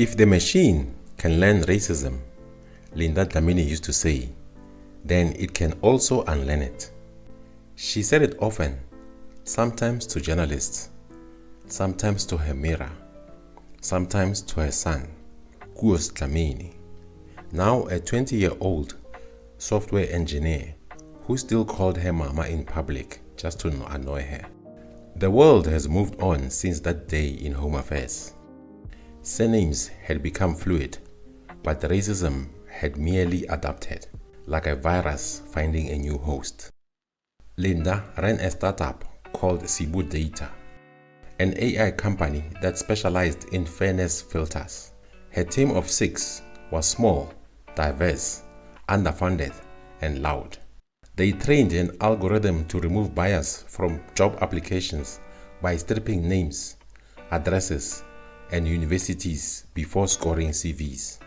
If the machine can learn racism, Linda Dlamini used to say, then it can also unlearn it. She said it often, sometimes to journalists, sometimes to her mirror, sometimes to her son, Koos Dlamini, now a 20-year-old software engineer who still called her mama in public just to annoy her. The world has moved on since that day in Home Affairs. Surnames had become fluid, but racism had merely adapted, like a virus finding a new host. Linda ran a startup called SibuData, an AI company that specialized in fairness filters. Her team of 6 was small, diverse, underfunded, and loud. They trained an algorithm to remove bias from job applications by stripping names, addresses, and universities before scoring CVs,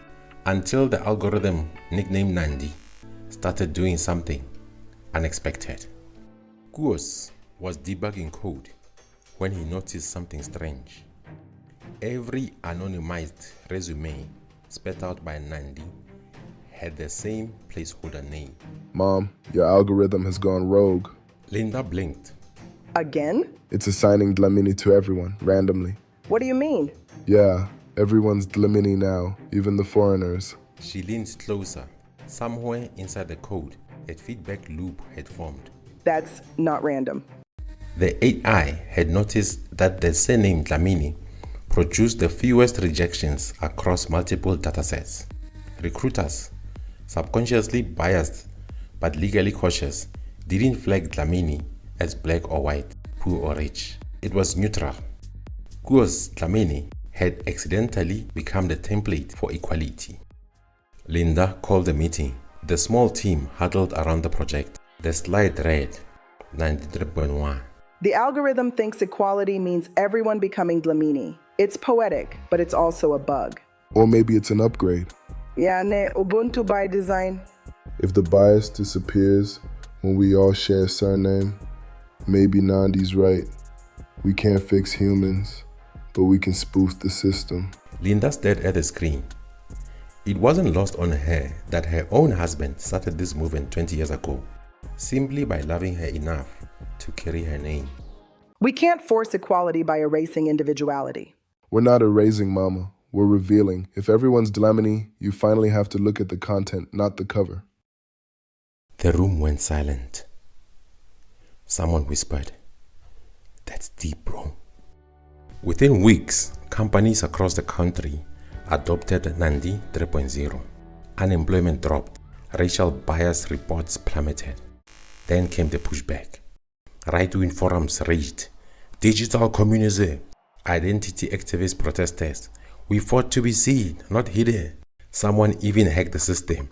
until the algorithm, nicknamed Nandi, started doing something unexpected. Koos was debugging code when he noticed something strange. Every anonymized resume spat out by Nandi had the same placeholder name. Mom, your algorithm has gone rogue. Linda blinked. Again? It's assigning Dlamini to everyone, randomly. What do you mean? Yeah, everyone's Dlamini now, even the foreigners. She leaned closer. Somewhere inside the code, a feedback loop had formed. That's not random. The AI had noticed that the surname Dlamini produced the fewest rejections across multiple datasets. Recruiters, subconsciously biased but legally cautious, didn't flag Dlamini as black or white, poor or rich. It was neutral. Koos Dlamini had accidentally become the template for equality. Linda called a meeting. The small team huddled around the project. The slide read, 93.1. The algorithm thinks equality means everyone becoming Dlamini. It's poetic, but it's also a bug. Or maybe it's an upgrade. Yeah, ne Ubuntu by design. If the bias disappears when we all share a surname, maybe Nandi's right. We can't fix humans, but we can spoof the system. Linda stared at the screen. It wasn't lost on her that her own husband started this movement 20 years ago, simply by loving her enough to carry her name. We can't force equality by erasing individuality. We're not erasing, Mama. We're revealing. If everyone's Dlamini, you finally have to look at the content, not the cover. The room went silent. Someone whispered, "That's deep, bro." Within weeks, companies across the country adopted Nandi 3.0. Unemployment dropped. Racial bias reports plummeted. Then came the pushback. Right-wing forums raged. Digital communism. Identity activist protesters. We fought to be seen, not hidden. Someone even hacked the system,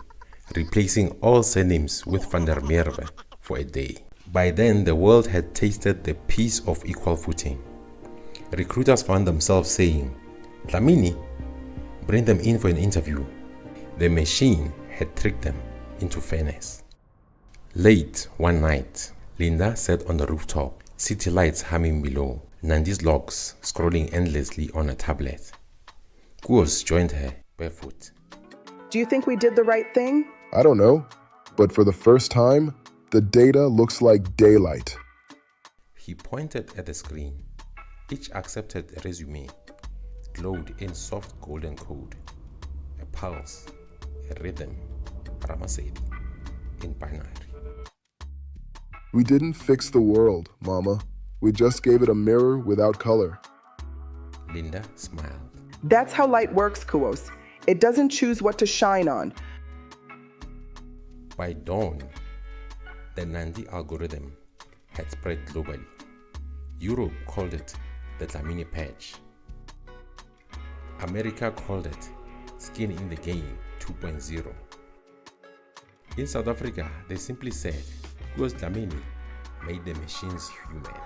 replacing all surnames with Van der Merwe for a day. By then, the world had tasted the peace of equal footing. Recruiters found themselves saying, "Dlamini, bring them in for an interview." The machine had tricked them into fairness. Late one night, Linda sat on the rooftop, city lights humming below, Nandi's logs scrolling endlessly on a tablet. Koos joined her, barefoot. Do you think we did the right thing? I don't know, but for the first time, the data looks like daylight. He pointed at the screen. Each accepted resume glowed in soft golden code. A pulse, a rhythm, Ramasedi, in binary. We didn't fix the world, Mama. We just gave it a mirror without color. Linda smiled. That's how light works, Koos. It doesn't choose what to shine on. By dawn, the Nandi algorithm had spread globally. Europe called it the Dlamini patch. America called it Skin in the Game 2.0. In South Africa, they simply said, Koos Dlamini made the machines human.